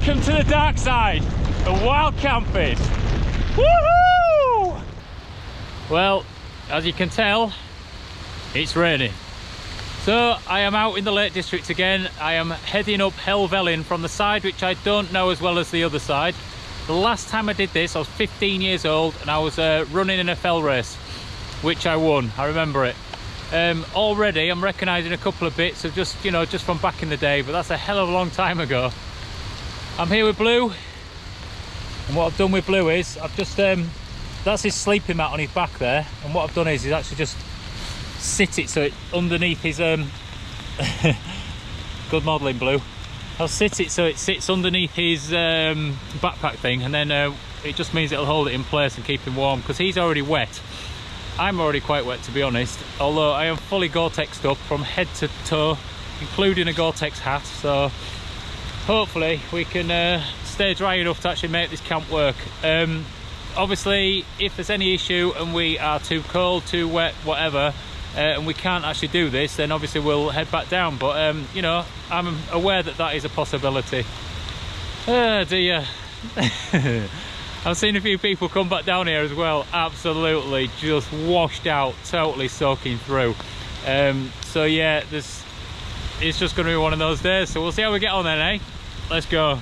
Welcome to the dark side of wild camping. Woohoo! Well, as you can tell, it's raining. So I am out in the Lake District again. I am heading up Helvellyn from the side which I don't know as well as the other side. The last time I did this I was 15 years old and I was running in a fell race, which I won. I remember it. Already I'm recognising a couple of bits of just from back in the day, but that's a hell of a long time ago. I'm here with Blue, and what I've done with Blue is I've just that's his sleeping mat on his back there, and what I've done is actually just sit it so it underneath his good modelling, Blue. I'll sit it so it sits underneath his backpack thing, and then it just means it'll hold it in place and keep him warm, because he's already wet. I'm already quite wet, to be honest, although I am fully Gore-Texed up from head to toe, including a Gore-Tex hat, so hopefully we can stay dry enough to actually make this camp work. Obviously, if there's any issue and we are too cold, too wet, whatever, and we can't actually do this, then obviously we'll head back down, but you know, I'm aware that that is a possibility. Oh dear. I've seen a few people come back down here as well, absolutely just washed out, totally soaking through. So yeah, it's just going to be one of those days, so we'll see how we get on then, eh? Let's go.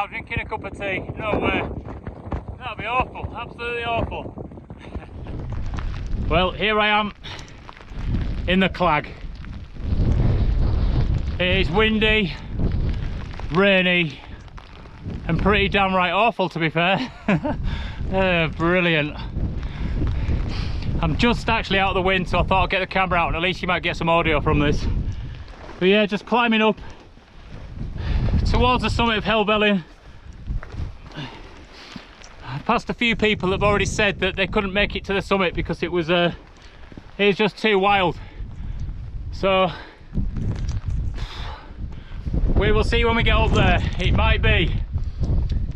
Drinking a cup of tea, no way. That'd be awful, absolutely awful. Well, here I am in the Clag. It is windy, rainy, and pretty damn right awful, to be fair. Brilliant. I'm just actually out of the wind, so I thought I'd get the camera out and at least you might get some audio from this. But yeah, just climbing up towards the summit of Helvellyn. I passed a few people that have already said that they couldn't make it to the summit because it was just too wild. So we will see when we get up there. It might be,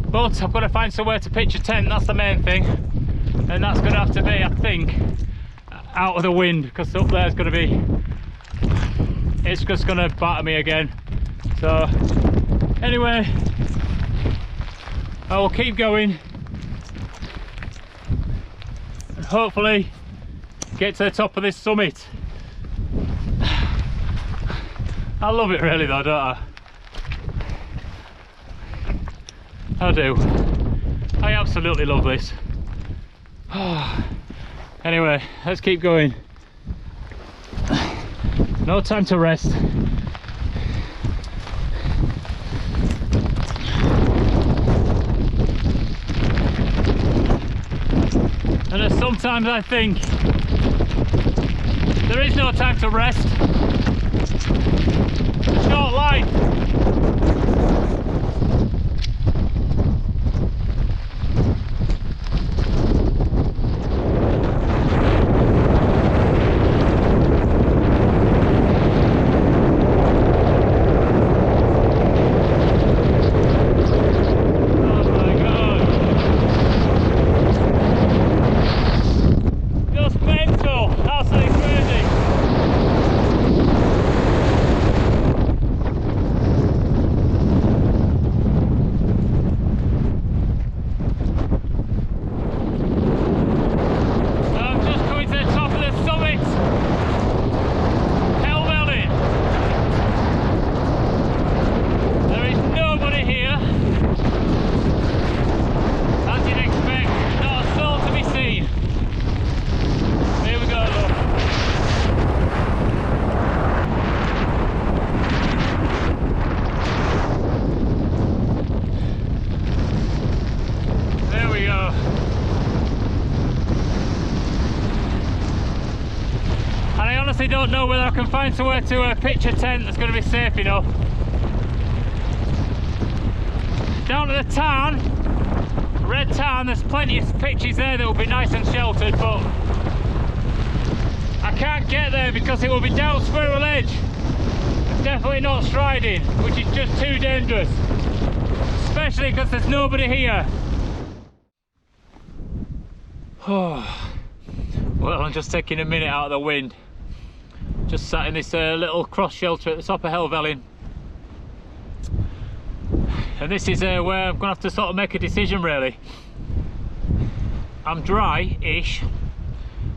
but I've got to find somewhere to pitch a tent. That's the main thing, and that's going to have to be, I think, out of the wind, because up there is going to be, it's just going to batter me again. So anyway, I will keep going and hopefully get to the top of this summit. I love it really though, don't I? I do. I absolutely love this. Anyway, let's keep going. No time to rest. And sometimes I think there is no time to rest. Short life. whether I can find somewhere to pitch a tent that's going to be safe enough. Down to the tarn, red tarn, there's plenty of pitches there that will be nice and sheltered, but I can't get there because it will be down Squirrel Edge. Definitely not striding, which is just too dangerous, especially because there's nobody here. Oh, well, I'm just taking a minute out of the wind. Just sat in this little cross shelter at the top of Helvellyn, and this is where I'm gonna have to sort of make a decision really. I'm dry-ish.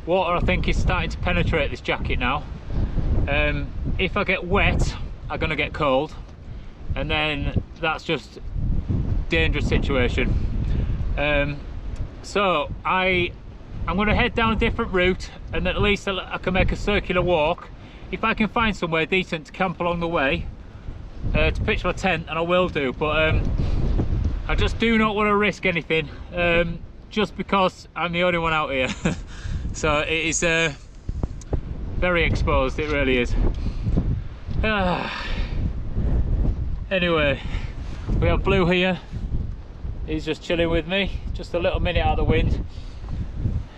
Water I think is starting to penetrate this jacket now. If I get wet, I'm gonna get cold, and then that's just dangerous situation. So I'm gonna head down a different route, and at least I can make a circular walk. If I can find somewhere decent to camp along the way to pitch my tent, and I will do, but I just do not want to risk anything just because I'm the only one out here. So it is very exposed, it really is. Anyway, we have Blue here. He's just chilling with me, just a little minute out of the wind.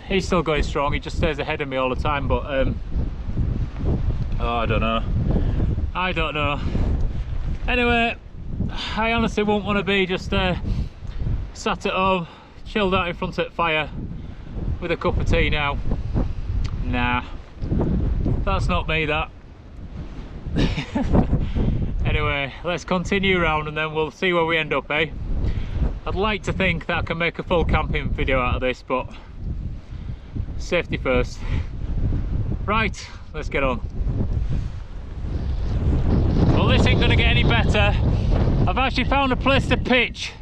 He's still going strong, he just stays ahead of me all the time, but oh, I don't know. Anyway, I honestly wouldn't want to be just sat at home, chilled out in front of the fire with a cup of tea now. Nah, that's not me, that. Anyway, let's continue round and then we'll see where we end up, eh? I'd like to think that I can make a full camping video out of this, but safety first. Right, let's get on. Well, this ain't gonna get any better. I've actually found a place to pitch,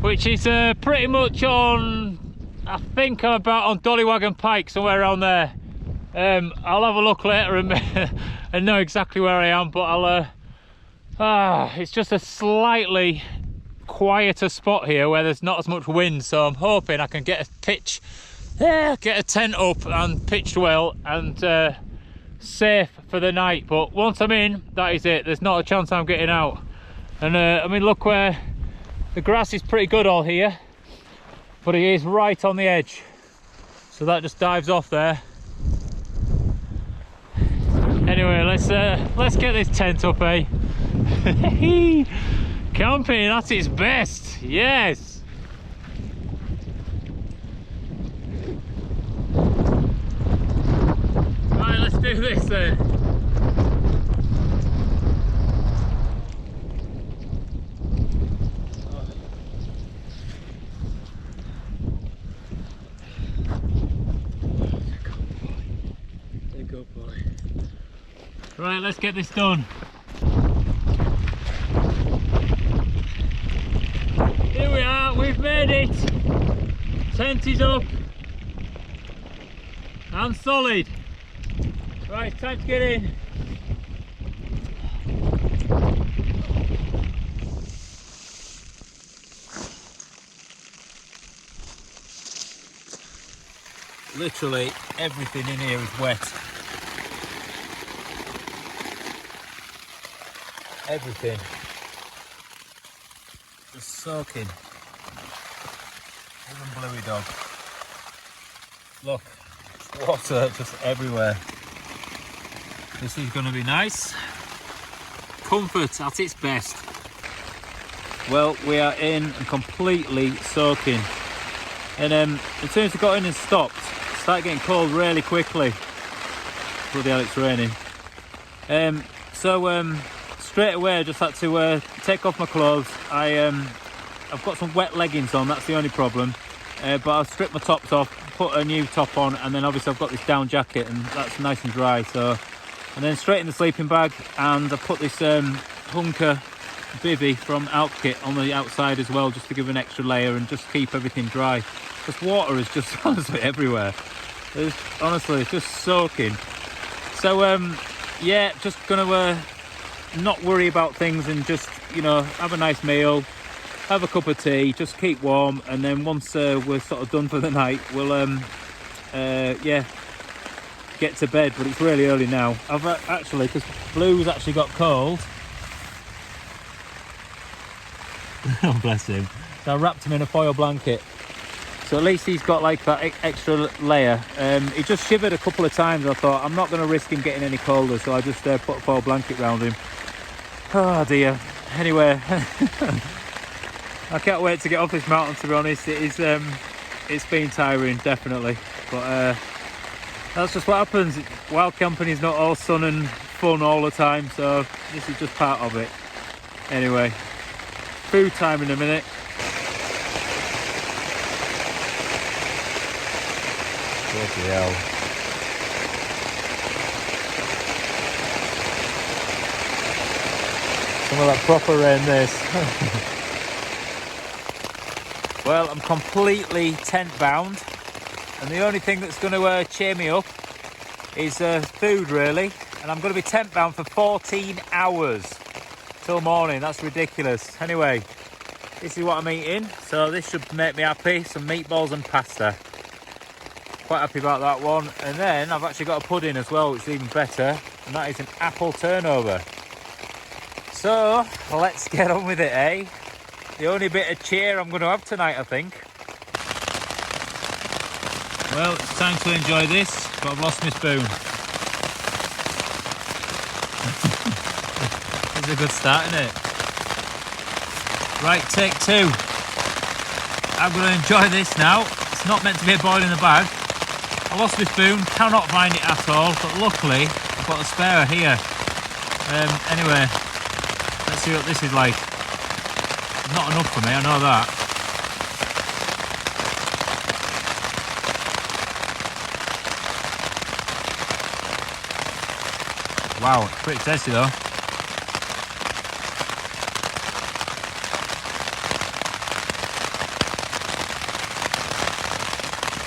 which is pretty much on, I think I'm about on Dollywagon Pike, somewhere around there. I'll have a look later and know exactly where I am, but it's just a slightly quieter spot here where there's not as much wind, so I'm hoping I can get a pitch, get a tent up and pitched well and safe for the night. But once I'm in, that is it. There's not a chance I'm getting out. And I mean, look, where the grass is pretty good all here, but it is right on the edge, so that just dives off there. Anyway, let's get this tent up, eh? Camping at its best, yes. Right, let's do this then. Good boy. Right, let's get this done. Here we are, we've made it. Tent is up and solid. Right, time to get in. Literally everything in here is wet. Everything. Just soaking. Even Bluey dog. Look, water just everywhere. This is going to be nice. Comfort at its best. Well, we are in and completely soaking. And as soon as it got in and stopped, it started getting cold really quickly. Bloody hell, it's raining. Straight away I just had to take off my clothes. I've got some wet leggings on, that's the only problem. But I'll strip my tops off, put a new top on, and then obviously I've got this down jacket and that's nice and dry. So, and then straight in the sleeping bag, and I put this Hunker bivvy from Alpkit on the outside as well, just to give an extra layer and just keep everything dry. Because water is just honestly everywhere. It's just soaking. So yeah, just gonna not worry about things and just, you know, have a nice meal, have a cup of tea, just keep warm, and then once we're sort of done for the night, we'll yeah, get to bed, but it's really early now. I've actually, because Blue's actually got cold. Oh, bless him. So I wrapped him in a foil blanket. So at least he's got like that extra layer. He just shivered a couple of times. I thought, I'm not going to risk him getting any colder, so I just put a foil blanket around him. Oh dear. Anyway, I can't wait to get off this mountain, to be honest. It's been tiring, definitely. But that's just what happens. Wild camping is not all sun and fun all the time, so this is just part of it. Anyway, food time in a minute. Bloody hell. Some of that proper rain, this. Well, I'm completely tent bound, and the only thing that's going to cheer me up is food, really. And I'm going to be tent bound for 14 hours till morning. That's ridiculous. Anyway, this is what I'm eating, so this should make me happy. Some meatballs and pasta. Quite happy about that one. And then I've actually got a pudding as well, which is even better, and that is an apple turnover. So let's get on with it, eh? The only bit of cheer I'm going to have tonight, I think. Well, it's time to enjoy this, but I've lost my spoon. This is a good start, isn't it? Right, take two. I'm going to enjoy this now. It's not meant to be a boil in the bag. I lost my spoon, cannot find it at all, but luckily I've got a spare here. Anyway, let's see what this is like. Not enough for me, I know that. Wow, it's pretty tasty though.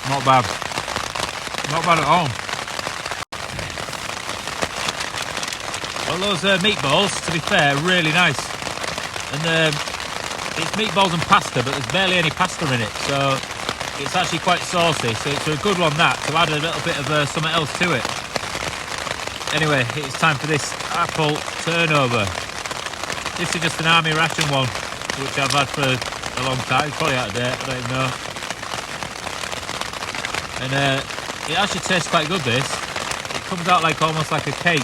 Not bad. Not bad at all. Well, those meatballs, to be fair, are really nice. And it's meatballs and pasta, but there's barely any pasta in it, so it's actually quite saucy. So it's a good one, that, to add a little bit of something else to it. Anyway, it's time for this apple turnover. This is just an army ration one, which I've had for a long time. It's probably out of date, I don't even know. And it actually tastes quite good, this. It comes out like almost like a cake.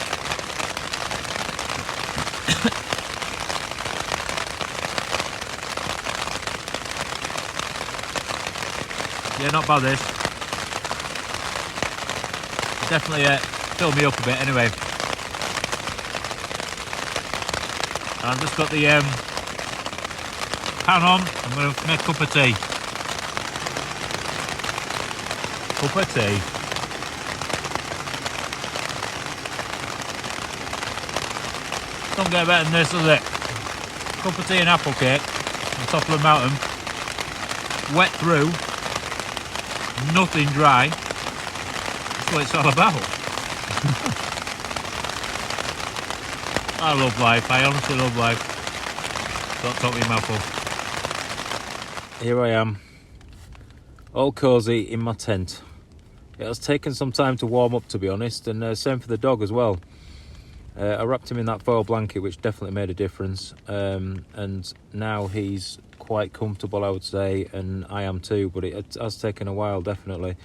Yeah, not bad, this. Definitely filled me up a bit anyway. And I've just got the pan on. I'm going to make a cup of tea. Cup of tea. Don't get better than this, does it? Cup of tea and apple cake on top of the mountain. Wet through. Nothing dry. That's what it's all about. I love life. I honestly love life. Don't talk me mouthful. Here I am, all cosy in my tent. It has taken some time to warm up, to be honest, and same for the dog as well. I wrapped him in that foil blanket, which definitely made a difference, and now he's quite comfortable, I would say, and I am too, but it has taken a while, definitely.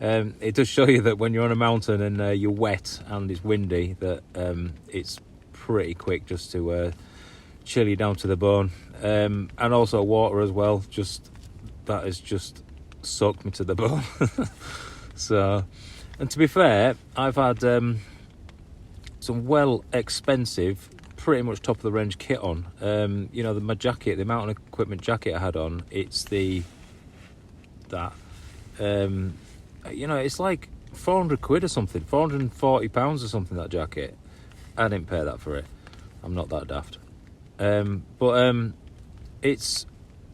It does show you that when you're on a mountain and you're wet and it's windy, that it's pretty quick just to chill you down to the bone. And also water as well, that has just soaked me to the bone. So, and to be fair, I've had some well expensive, pretty much top of the range kit on. You know, my jacket, the mountain equipment jacket I had on, it's you know, it's like 400 quid or something, 440 pounds or something, that jacket. I didn't pay that for it. I'm not that daft. But it's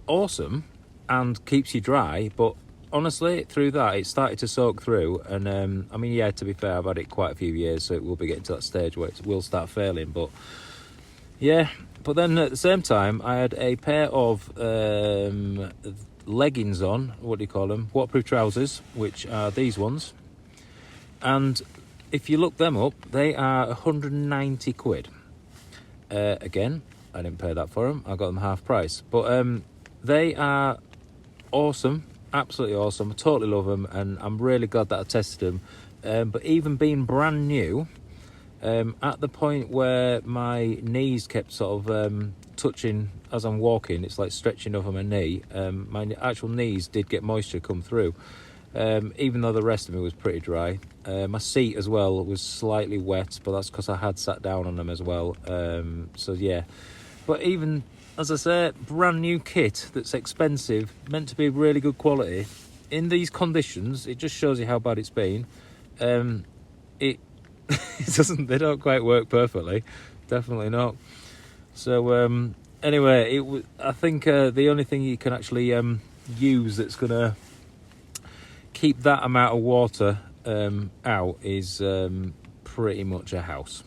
awesome and keeps you dry, but honestly, through that, it started to soak through, and I mean, yeah, to be fair, I've had it quite a few years, so it will be getting to that stage where it will start failing, but yeah. But then at the same time, I had a pair of leggings on, what do you call them, waterproof trousers, which are these ones, and if you look them up, they are 190 quid. Again, I didn't pay that for them. I got them half price. But they are awesome, absolutely awesome. I totally love them, and I'm really glad that I tested them. But even being brand new, at the point where my knees kept sort of touching as I'm walking, it's like stretching over my knee, my actual knees did get moisture come through, even though the rest of me was pretty dry. My seat as well was slightly wet, but that's because I had sat down on them as well. So yeah, but even, as I say, brand new kit that's expensive, meant to be really good quality, in these conditions, it just shows you how bad it's been. It they don't quite work perfectly, definitely not. So anyway, I think the only thing you can actually use that's gonna keep that amount of water out is pretty much a house.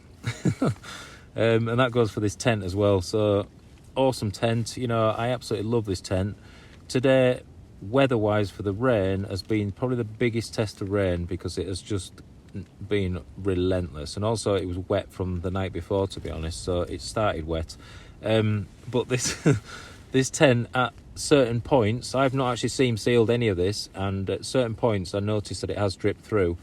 And that goes for this tent as well. So awesome tent, you know, I absolutely love this tent. Today, weather-wise, for the rain, has been probably the biggest test of rain, because it has just been relentless, and also it was wet from the night before, to be honest, so it started wet. But this this tent, at certain points, I've not actually seam sealed any of this, and at certain points I noticed that it has dripped through,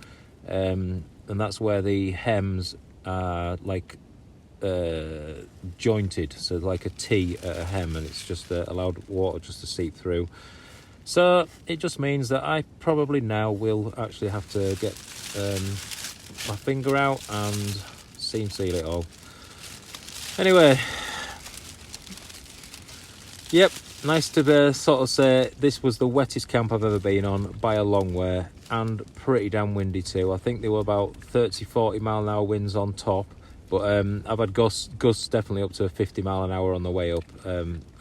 and that's where the hems are like jointed, so like a T at a hem, and it's just allowed water just to seep through. So it just means that I probably now will actually have to get my finger out and seam seal it all. Anyway, yep, nice to sort of say this was the wettest camp I've ever been on by a long way, and pretty damn windy too. I think there were about 30-40 mile an hour winds on top, but I've had gusts definitely up to 50 mile an hour on the way up.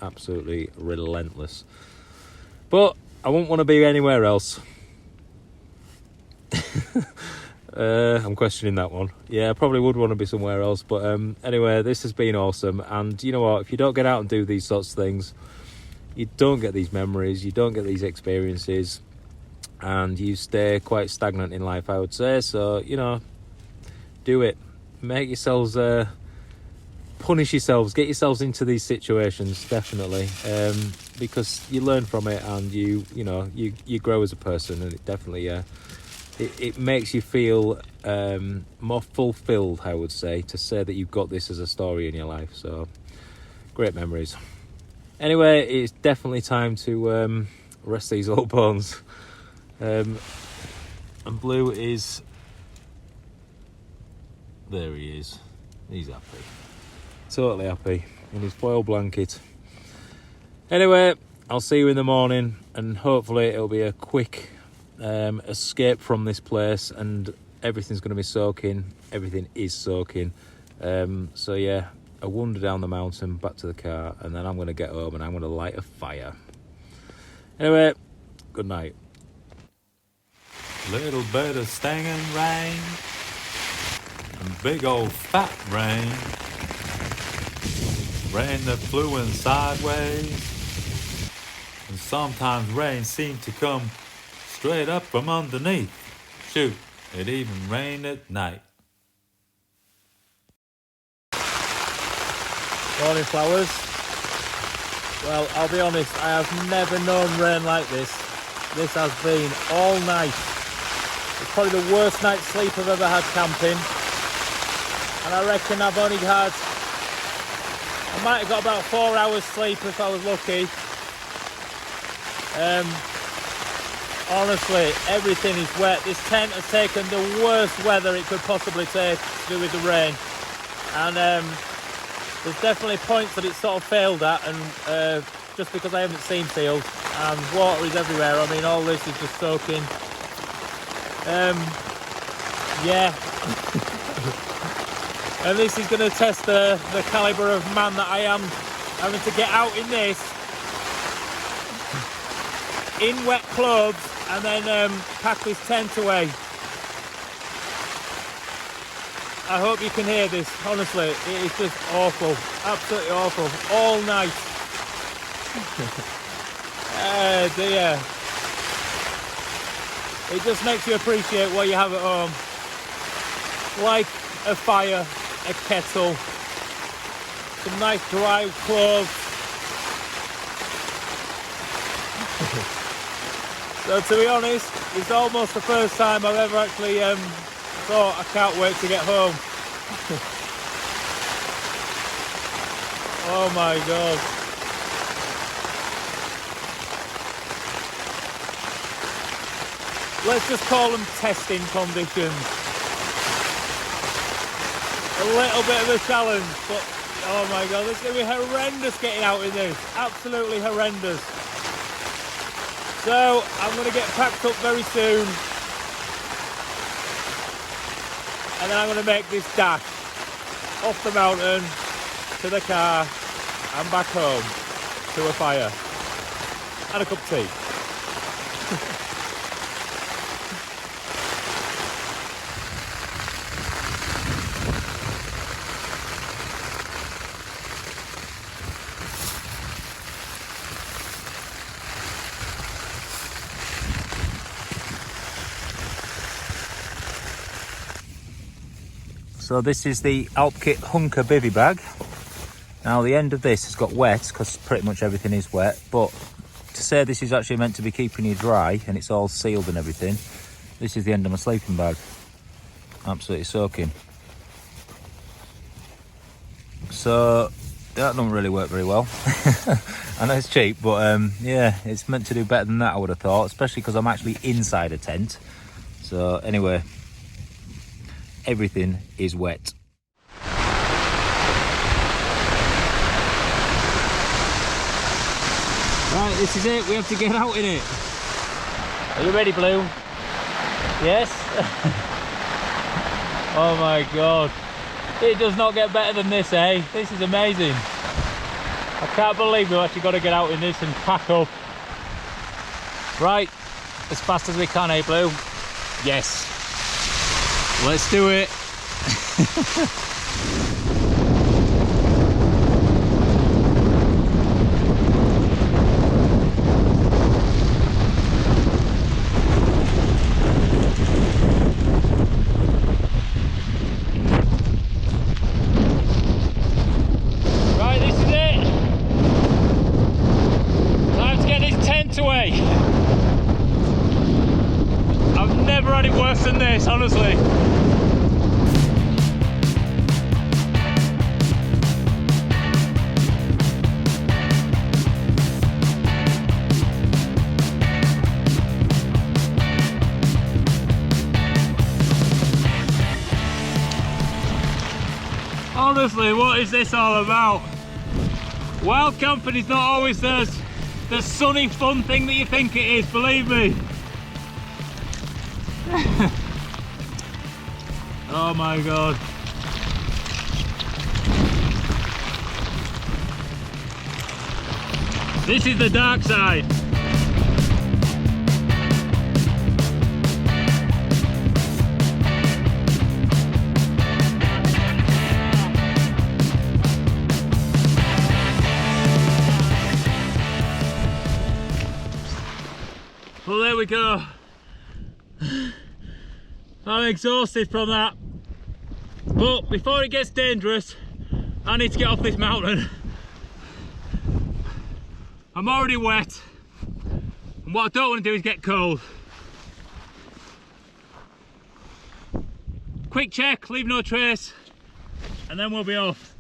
Absolutely relentless. But I wouldn't want to be anywhere else. I'm questioning that one. Yeah, I probably would want to be somewhere else. But anyway, this has been awesome. And you know what? If you don't get out and do these sorts of things, you don't get these memories, you don't get these experiences, and you stay quite stagnant in life, I would say. So, you know, do it. Make yourselves... punish yourselves, get yourselves into these situations, definitely, because you learn from it, and you grow as a person, and it definitely it makes you feel more fulfilled, I would say, to say that you've got this as a story in your life. So great memories. Anyway, it's definitely time to rest these old bones. And Blue is there. He is. He's happy. Totally happy in his foil blanket. Anyway, I'll see you in the morning, and hopefully it'll be a quick escape from this place, and everything's going to be soaking. Everything is soaking. So yeah, a wander down the mountain back to the car, and then I'm going to get home and I'm going to light a fire. Anyway, good night. Little bit of stinging rain and big old fat rain. Rain that flew in sideways, and sometimes rain seemed to come straight up from underneath. Shoot, it even rained at night. Morning, flowers. Well, I'll be honest, I have never known rain like this. This has been all night. It's probably the worst night's sleep I've ever had camping, and I reckon I've only had... I might have got about 4 hours sleep if I was lucky. Honestly, everything is wet. This tent has taken the worst weather it could possibly take to do with the rain. And there's definitely points that it's sort of failed at, and just because I haven't seam sealed, and water is everywhere. I mean, all this is just soaking. Yeah. And this is going to test the calibre of man that I am, having to get out in this, in wet clothes, and then pack this tent away. I hope you can hear this. Honestly, it is just awful, absolutely awful, all night. Dear. It just makes you appreciate what you have at home. like a fire, a kettle, some nice dry clothes. So to be honest, it's almost the first time I've ever actually thought I can't wait to get home. Oh my god. Let's just call them testing conditions. A little bit of a challenge, but oh my god, it's going to be horrendous getting out in this. Absolutely horrendous. So I'm going to get packed up very soon. And then I'm going to make this dash off the mountain to the car and back home to a fire and a cup of tea. So this is the Alpkit Hunker bivvy bag. Now the end of this has got wet because pretty much everything is wet, but to say this is actually meant to be keeping you dry and it's all sealed and everything, this is the end of my sleeping bag. Absolutely soaking. So that doesn't really work very well. I know it's cheap, but yeah, it's meant to do better than that, I would have thought, especially because I'm actually inside a tent. So anyway, everything is wet. Right, this is it, we have to get out in it. Are you ready, Blue? Yes? Oh my god. It does not get better than this, eh? This is amazing. I can't believe we've actually got to get out in this and pack up. Right, as fast as we can, eh, Blue? Yes. Let's do it. Right, this is it. Time to get this tent away. I've never had it worse than this, honestly. Honestly, what is this all about? Wild camping is not always the sunny fun thing that you think it is, believe me. Oh my god. This is the dark side. Well, there we go. I'm exhausted from that. But before it gets dangerous, I need to get off this mountain. I'm already wet. And what I don't want to do is get cold. Quick check, leave no trace, and then we'll be off.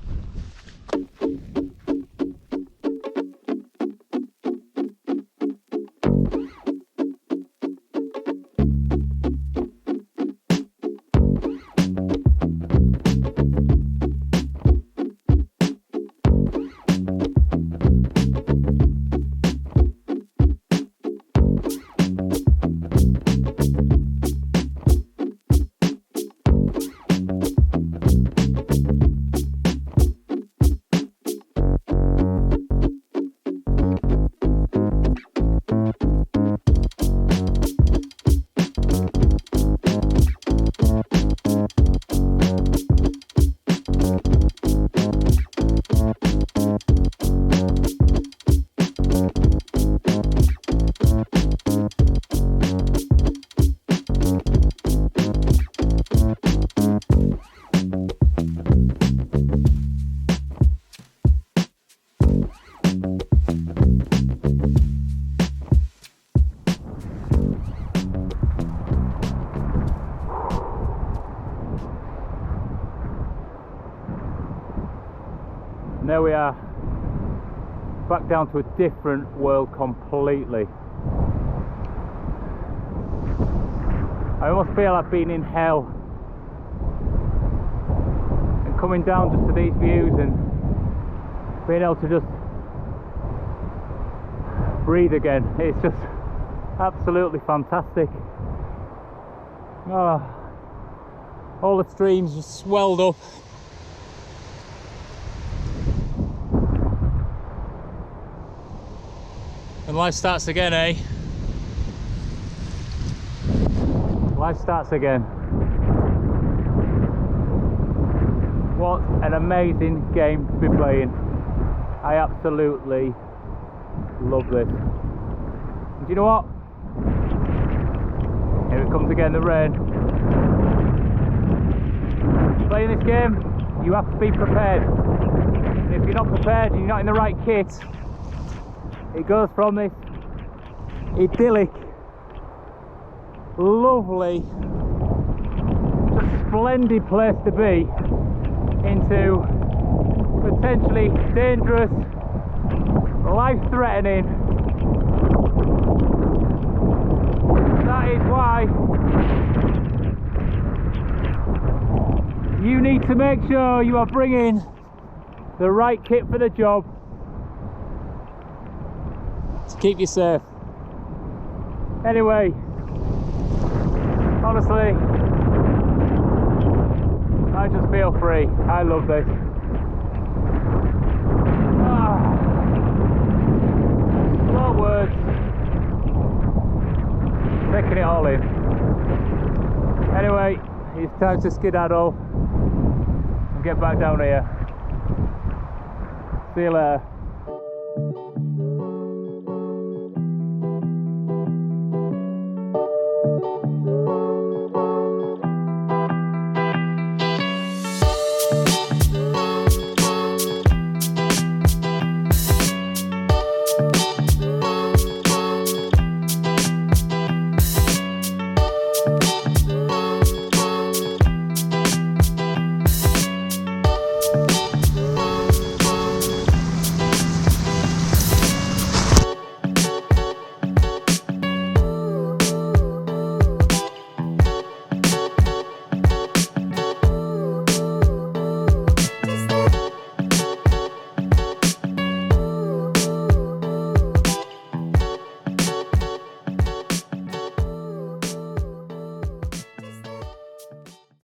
we are. Back down to a different world completely. I almost feel I've been in hell. And coming down just to these views and being able to just breathe again, it's just absolutely fantastic. Oh, all the streams just swelled up. And life starts again, eh? Life starts again. What an amazing game to be playing. I absolutely love this. And do you know what? Here it comes again, the rain. Playing this game, you have to be prepared. And if you're not prepared and you're not in the right kit, it goes from this idyllic, lovely, just splendid place to be into potentially dangerous, life-threatening. That is why you need to make sure you are bringing the right kit for the job to keep you safe. Anyway, honestly, I just feel free. I love this. Slow words. Taking it all in. Anyway, it's time to skedaddle and get back down here. See you later.